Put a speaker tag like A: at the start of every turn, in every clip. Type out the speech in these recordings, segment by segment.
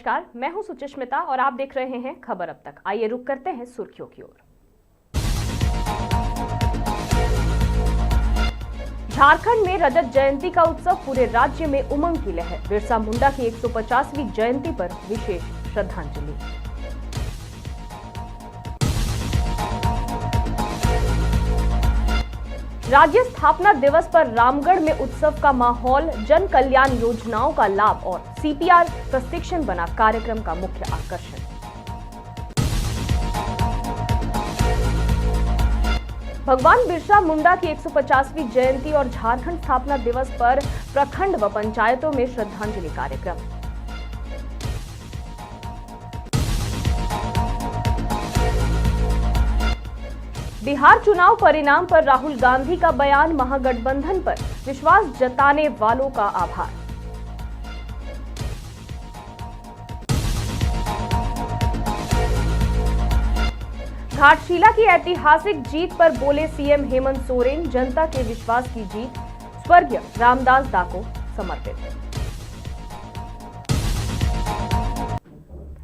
A: नमस्कार, मैं हूं सुचिस्मिता और आप देख रहे हैं खबर अब तक। आइए रुक करते हैं सुर्खियों की ओर। झारखंड में रजत जयंती का उत्सव, पूरे राज्य में उमंग की लहर। बिरसा मुंडा की 150वीं जयंती पर विशेष श्रद्धांजलि। राज्य स्थापना दिवस पर रामगढ़ में उत्सव का माहौल, जन कल्याण योजनाओं का लाभ और सीपीआर प्रशिक्षण बना कार्यक्रम का मुख्य आकर्षण। भगवान बिरसा मुंडा की 150वीं जयंती और झारखंड स्थापना दिवस पर प्रखंड व पंचायतों में श्रद्धांजलि कार्यक्रम। बिहार चुनाव परिणाम पर राहुल गांधी का बयान, महागठबंधन पर विश्वास जताने वालों का आभार। घाटशिला की ऐतिहासिक जीत पर बोले सीएम हेमंत सोरेन, जनता के विश्वास की जीत स्वर्गीय रामदास दा को समर्पित।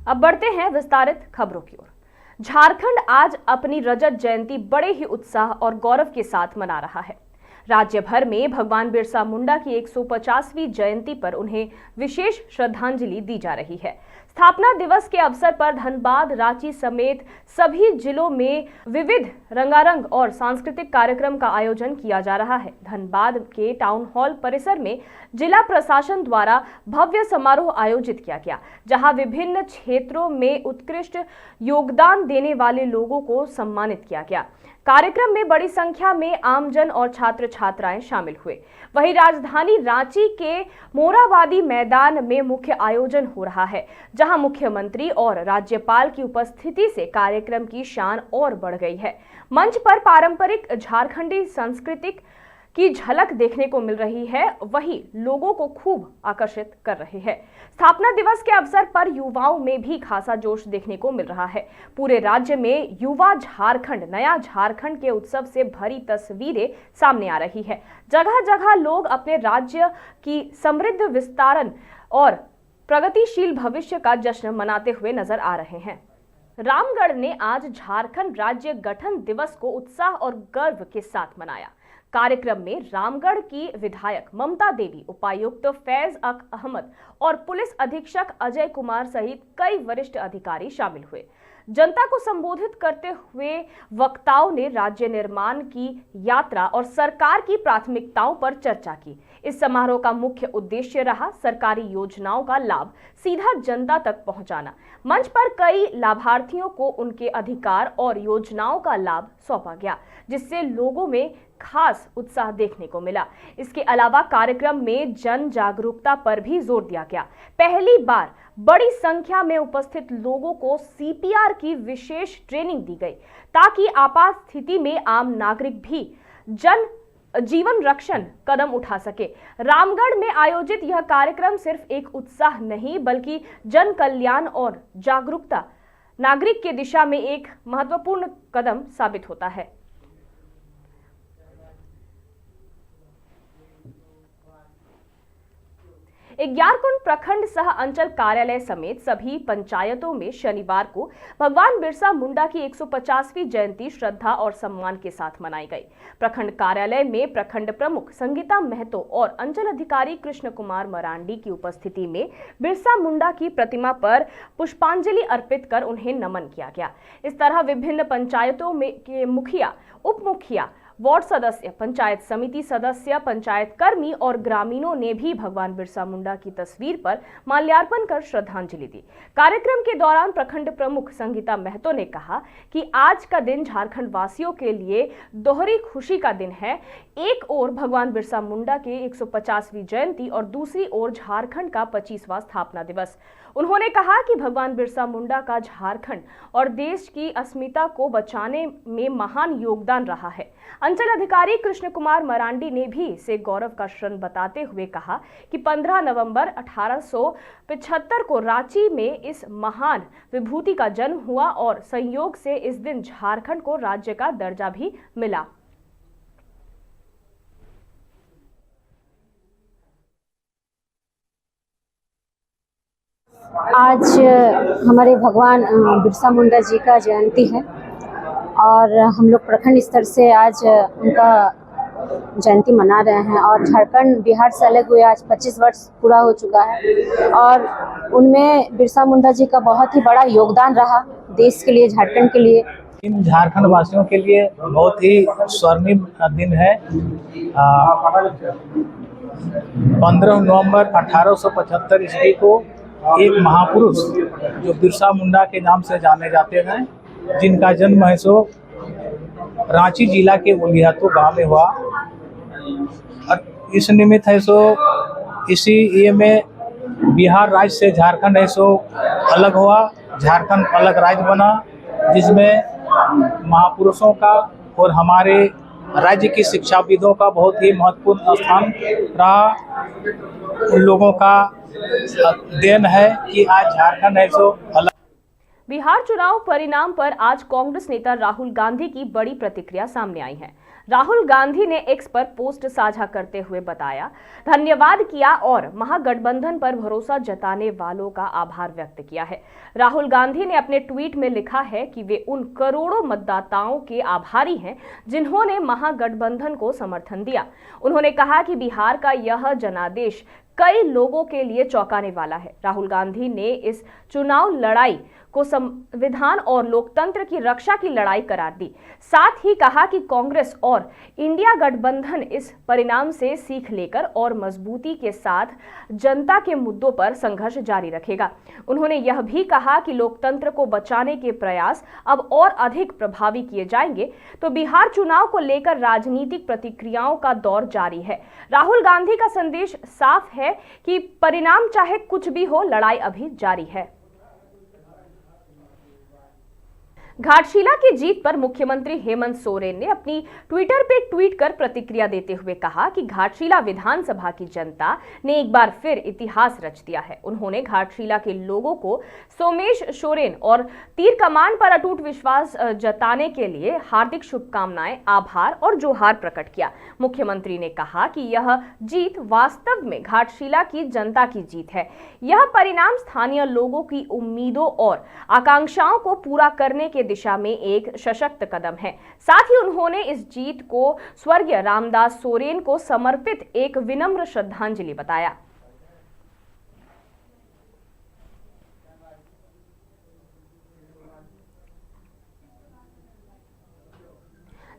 A: अब बढ़ते हैं विस्तारित खबरों की ओर। झारखंड आज अपनी रजत जयंती बड़े ही उत्साह और गौरव के साथ मना रहा है। राज्य भर में भगवान बिरसा मुंडा की 150वीं जयंती पर उन्हें विशेष श्रद्धांजलि दी जा रही है। स्थापना दिवस के अवसर पर धनबाद, रांची समेत सभी जिलों में विविध रंगारंग और सांस्कृतिक कार्यक्रम का आयोजन किया जा रहा है। धनबाद के टाउन हॉल परिसर में जिला प्रशासन द्वारा भव्य समारोह आयोजित किया गया, जहां विभिन्न क्षेत्रों में उत्कृष्ट योगदान देने वाले लोगों को सम्मानित किया गया। कार्यक्रम में बड़ी संख्या में आमजन और छात्र छात्राएं शामिल हुए। वहीं राजधानी रांची के मोराबादी मैदान में मुख्य आयोजन हो रहा है, जहां मुख्यमंत्री और राज्यपाल की उपस्थिति से कार्यक्रम की शान और बढ़ गई है। मंच पर पारंपरिक झारखंडी संस्कृति की झलक देखने को मिल रही है, वही लोगों को खूब आकर्षित कर रहे हैं। स्थापना दिवस के अवसर पर युवाओं में भी खासा जोश देखने को मिल रहा है। पूरे राज्य में युवा झारखंड, नया झारखंड के उत्सव से भरी तस्वीरें सामने आ रही है। जगह जगह लोग अपने राज्य की समृद्ध विस्तारण और प्रगतिशील भविष्य का जश्न मनाते हुए नजर आ रहे हैं। रामगढ़ ने आज झारखंड राज्य गठन दिवस को उत्साह और गर्व के साथ मनाया। कार्यक्रम में रामगढ़ की विधायक ममता देवी, उपायुक्त फैज अक अहमद और पुलिस अधीक्षक अजय कुमार सहित कई वरिष्ठ अधिकारी शामिल हुए। जनता को संबोधित करते हुए वक्ताओं ने राज्य निर्माण की यात्रा और सरकार की प्राथमिकताओं पर चर्चा की। इस समारोह का मुख्य उद्देश्य रहा सरकारी योजनाओं का लाभ सीधा जनता तक पहुंचाना। मंच पर कई लाभार्थियों को उनके अधिकार और योजनाओं का लाभ सौंपा गया, जिससे लोगों में खास उत्साह देखने को मिला। इसके अलावा कार्यक्रम में जन जागरूकता पर भी जोर दिया गया। पहली बार बड़ी संख्या में उपस्थित लोगों को सीपीआर की विशेष ट्रेनिंग दी गई, ताकि आपात स्थिति में आम नागरिक भी जीवन रक्षण कदम उठा सके। रामगढ़ में आयोजित यह कार्यक्रम सिर्फ एक उत्साह नहीं, बल्कि जन कल्याण और जागरूकता नागरिक के दिशा में एक महत्वपूर्ण कदम साबित होता है। ग्यारकुंड प्रखंड सह अंचल कार्यालय समेत सभी पंचायतों में शनिवार को भगवान बिरसा मुंडा की 150वीं जयंती श्रद्धा और सम्मान के साथ मनाई गई। प्रखंड कार्यालय में प्रखंड प्रमुख संगीता महतो और अंचल अधिकारी कृष्ण कुमार मरांडी की उपस्थिति में बिरसा मुंडा की प्रतिमा पर पुष्पांजलि अर्पित कर उन्हें नमन किया गया। इस तरह विभिन्न पंचायतों में के मुखिया, उप मुखिया, वार्ड सदस्य, पंचायत समिति सदस्य, पंचायत कर्मी और ग्रामीणों ने भी भगवान बिरसा मुंडा की तस्वीर पर माल्यार्पण कर श्रद्धांजलि दी। कार्यक्रम के दौरान प्रखंड प्रमुख संगीता महतो ने कहा कि आज का दिन झारखंड वासियों के लिए दोहरी खुशी का दिन है। एक ओर भगवान बिरसा मुंडा के 150वीं जयंती और दूसरी ओर झारखंड का 25वां स्थापना दिवस। उन्होंने कहा कि भगवान बिरसा मुंडा का झारखंड और देश की अस्मिता को बचाने में महान योगदान रहा है। अंचल अधिकारी कृष्ण कुमार मरांडी ने भी इसे गौरव का क्षण बताते हुए कहा कि 15 नवंबर 1875 को रांची में इस महान विभूति का जन्म हुआ और संयोग से इस दिन झारखंड को राज्य का दर्जा भी मिला।
B: आज हमारे भगवान बिरसा मुंडा जी का जयंती है और हम लोग प्रखंड स्तर से आज उनका जयंती मना रहे हैं और झारखंड बिहार से अलग हुए आज 25 वर्ष पूरा हो चुका है और उनमें बिरसा मुंडा जी का बहुत ही बड़ा योगदान रहा देश के लिए, झारखंड के लिए।
C: इन झारखंड वासियों के लिए बहुत ही स्वर्णिम दिन है। 15 नवंबर 1875 ईस्वी को एक महापुरुष जो बिरसा मुंडा के नाम से जाने जाते हैं, जिनका जन्म है सो रांची जिला के उलियातू गांव में हुआ। और इस निमित्त है सो इसी ये में बिहार राज्य से झारखंड है सो अलग हुआ, झारखंड अलग राज्य बना, जिसमें महापुरुषों का और हमारे राज्य की शिक्षाविदों का बहुत ही महत्वपूर्ण स्थान रहा। उन लोगों का देन है कि आज झारखंड है सो अलग।
A: बिहार चुनाव परिणाम पर आज कांग्रेस नेता राहुल गांधी की बड़ी प्रतिक्रिया सामने आई है। राहुल गांधी ने एक्स पर पोस्ट साझा करते हुए बताया, धन्यवाद किया और महागठबंधन पर भरोसा जताने वालों का आभार व्यक्त किया है। राहुल गांधी ने अपने ट्वीट में लिखा है कि वे उन करोड़ों मतदाताओं के आभारी हैं जिन्होंने महागठबंधन को समर्थन दिया। उन्होंने कहा कि बिहार का यह जनादेश कई लोगों के लिए चौंकाने वाला है। राहुल गांधी ने इस चुनाव लड़ाई को संविधान और लोकतंत्र की रक्षा की लड़ाई करार दी। साथ ही कहा कि कांग्रेस और इंडिया गठबंधन इस परिणाम से सीख लेकर और मजबूती के साथ जनता के मुद्दों पर संघर्ष जारी रखेगा। उन्होंने यह भी कहा कि लोकतंत्र को बचाने के प्रयास अब और अधिक प्रभावी किए जाएंगे। तो बिहार चुनाव को लेकर राजनीतिक प्रतिक्रियाओं का दौर जारी है। राहुल गांधी का संदेश साफ है कि परिणाम चाहे कुछ भी हो, लड़ाई अभी जारी है। घाटशिला की जीत पर मुख्यमंत्री हेमंत सोरेन ने अपनी ट्विटर पे ट्वीट कर प्रतिक्रिया देते हुए कहा कि घाटशिला विधानसभा की जनता ने एक बार फिर इतिहास रच दिया है। उन्होंने घाटशिला के लोगों को सोमेश सोरेन और तीर कमान पर अटूट विश्वास जताने के लिए हार्दिक शुभकामनाएं, आभार और जोहार प्रकट किया। मुख्यमंत्री ने कहा कि यह जीत वास्तव में घाटशिला की जनता की जीत है। यह परिणाम स्थानीय लोगों की उम्मीदों और आकांक्षाओं को पूरा करने के दिशा में एक सशक्त कदम है। साथ ही उन्होंने इस जीत को स्वर्गीय रामदास सोरेन को समर्पित एक विनम्र श्रद्धांजलि बताया।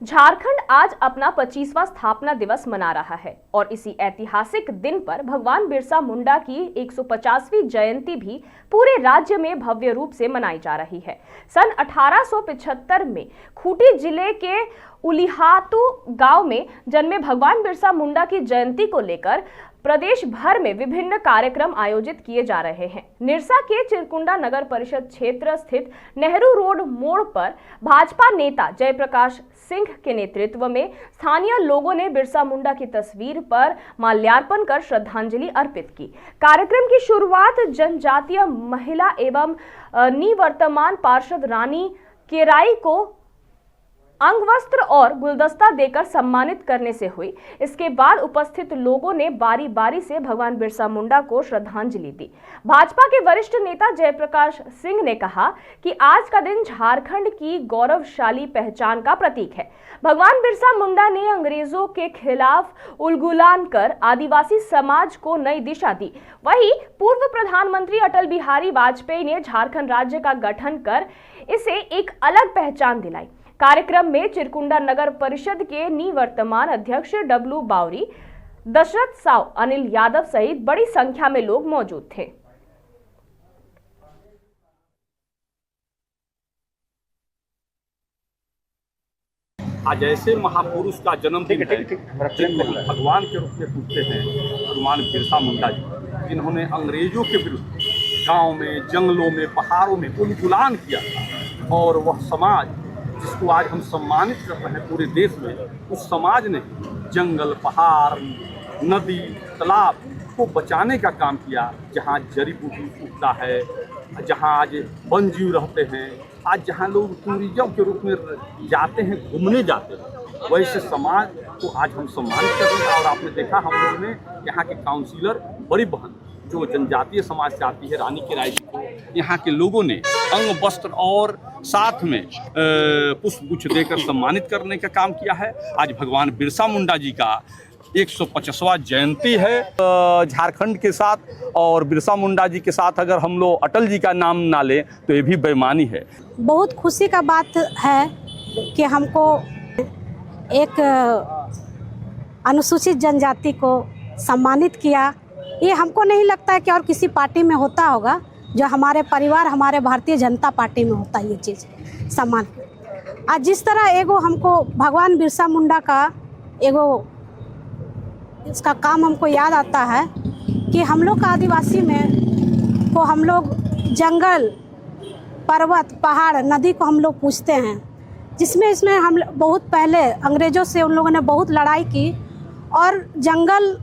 A: झारखंड आज अपना 25वां स्थापना दिवस मना रहा है और इसी ऐतिहासिक दिन पर भगवान बिरसा मुंडा की 150वीं जयंती भी पूरे राज्य में भव्य रूप से मनाई जा रही है। सन 1875 में खूंटी जिले के उलिहातू गांव में जन्मे भगवान बिरसा मुंडा की जयंती को लेकर प्रदेश भर में विभिन्न कार्यक्रम आयोजित किए जा रहे हैं। निरसा के चिरकुंडा नगर परिषद क्षेत्र स्थित नेहरू रोड मोड़ पर भाजपा नेता जयप्रकाश सिंह के नेतृत्व में स्थानीय लोगों ने बिरसा मुंडा की तस्वीर पर माल्यार्पण कर श्रद्धांजलि अर्पित की। कार्यक्रम की शुरुआत जनजातीय महिला एवं निवर्तमान पार्षद रानी केराई को अंगवस्त्र और गुलदस्ता देकर सम्मानित करने से हुई। इसके बाद उपस्थित लोगों ने बारी बारी से भगवान बिरसा मुंडा को श्रद्धांजलि दी। भाजपा के वरिष्ठ नेता जयप्रकाश सिंह ने कहा कि आज का दिन झारखंड की गौरवशाली पहचान का प्रतीक है। भगवान बिरसा मुंडा ने अंग्रेजों के खिलाफ उलगुलान कर आदिवासी समाज को नई दिशा दी। वहीं पूर्व प्रधानमंत्री अटल बिहारी वाजपेयी ने झारखंड राज्य का गठन कर इसे एक अलग पहचान दिलाई। कार्यक्रम में चिरकुंडा नगर परिषद के निवर्तमान अध्यक्ष डब्लू बावरी, दशरथ साव, अनिल यादव सहित बड़ी संख्या में लोग मौजूद थे।
D: आज ऐसे महापुरुष का जन्मदिन है जिनको भगवान के रूप में पूजते हैं, भगवान बिरसा मुंडा जी, जिन्होंने अंग्रेजों के विरुद्ध गांव में, जंगलों में, पहाड़ों में उलगुलान किया था। और वह समाज जिसको आज हम सम्मानित कर रहे हैं पूरे देश में, उस समाज ने जंगल, पहाड़, नदी, तालाब को बचाने का काम किया। जहाँ जड़ी बूटी उगता है, जहाँ आज वन्यजीव रहते हैं, आज जहाँ लोग टूरिज्म के रूप में जाते हैं, घूमने जाते हैं, वैसे समाज को आज हम सम्मानित कर रहे हैं। और आपने देखा हम लोग ने यहाँ के काउंसिलर बड़ी बहन जो जनजातीय समाज से आती है, रानी की राय को यहाँ के लोगों ने अंग वस्त्र और साथ में पुष्पगुच्छ देकर सम्मानित करने का काम किया है। आज भगवान बिरसा मुंडा जी का 150वां जयंती है। झारखंड के साथ और बिरसा मुंडा जी के साथ अगर हम लोग अटल जी का नाम ना लें तो ये भी बेईमानी है।
E: बहुत खुशी का बात है कि हमको एक अनुसूचित जनजाति को सम्मानित किया। ये हमको नहीं लगता है कि और किसी पार्टी में होता होगा, जो हमारे परिवार, हमारे भारतीय जनता पार्टी में होता है ये चीज़ सम्मान। आज जिस तरह एगो हमको भगवान बिरसा मुंडा का एगो इसका काम हमको याद आता है कि हम लोग का आदिवासी में को हम लोग जंगल, पर्वत, पहाड़, नदी को हम लोग पूछते हैं, इसमें हम बहुत पहले अंग्रेज़ों से उन लोगों ने बहुत लड़ाई की और जंगल,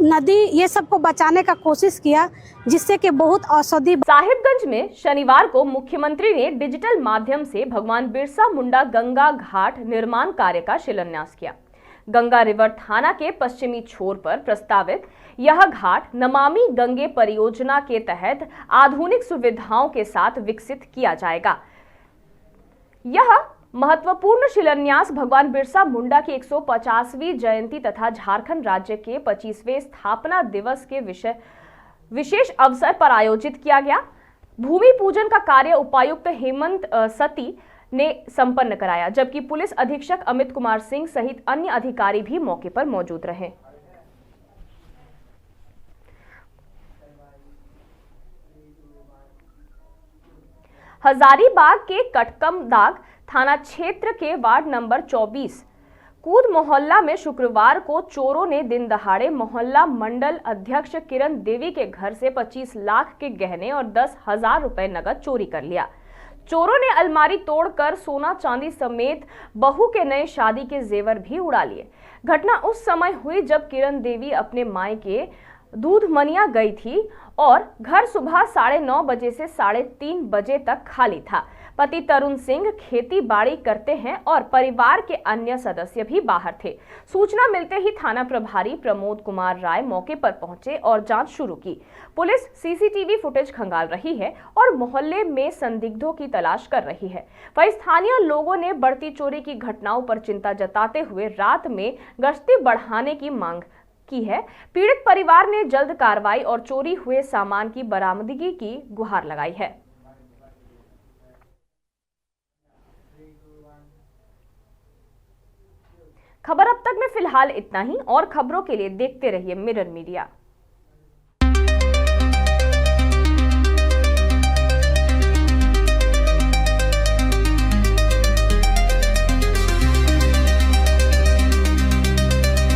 E: नदी ये सब को बचाने का कोशिश किया, जिससे कि बहुत औषधि।
A: साहिबगंज में शनिवार को मुख्यमंत्री ने डिजिटल माध्यम से भगवान बिरसा मुंडा गंगा घाट निर्माण कार्य का शिलान्यास किया। गंगा रिवर थाना के पश्चिमी छोर पर प्रस्तावित यह घाट नमामि गंगे परियोजना के तहत आधुनिक सुविधाओं के साथ विकसित किया जाएगा। यह महत्वपूर्ण शिलान्यास भगवान बिरसा मुंडा की 150वीं जयंती तथा झारखंड राज्य के 25वें स्थापना दिवस के विशेष अवसर पर आयोजित किया गया। भूमि पूजन का कार्य उपायुक्त हेमंत सती ने संपन्न कराया, जबकि पुलिस अधीक्षक अमित कुमार सिंह सहित अन्य अधिकारी भी मौके पर मौजूद रहे। हजारीबाग के कटकमदाग थाना क्षेत्र के वार्ड नंबर 24 कूद मोहल्ला में शुक्रवार को चोरों ने दिन दहाड़े मोहल्ला मंडल अध्यक्ष किरण देवी के घर से 25 लाख के गहने और 10,000 रुपए नगद चोरी कर लिया। चोरों ने अलमारी तोड़कर सोना चांदी समेत बहू के नए शादी के जेवर भी उड़ा लिए। घटना उस समय हुई जब किरण देवी अपने मायके दूधमनिया गई थी और घर सुबह 9:30 बजे से 3:30 बजे तक खाली था। पति तरुण सिंह खेती बाड़ी करते हैं और परिवार के अन्य सदस्य भी बाहर थे। सूचना मिलते ही थाना प्रभारी प्रमोद कुमार राय मौके पर पहुंचे और जांच शुरू की। पुलिस सीसीटीवी फुटेज खंगाल रही है और मोहल्ले में संदिग्धों की तलाश कर रही है। वहीं स्थानीय लोगों ने बढ़ती चोरी की घटनाओं पर चिंता जताते हुए रात में गश्ती बढ़ाने की मांग की है। पीड़ित परिवार ने जल्द कार्रवाई और चोरी हुए सामान की बरामदगी की गुहार लगाई है। खबर अब तक में फिलहाल इतना ही। और खबरों के लिए देखते रहिए मिरर मीडिया।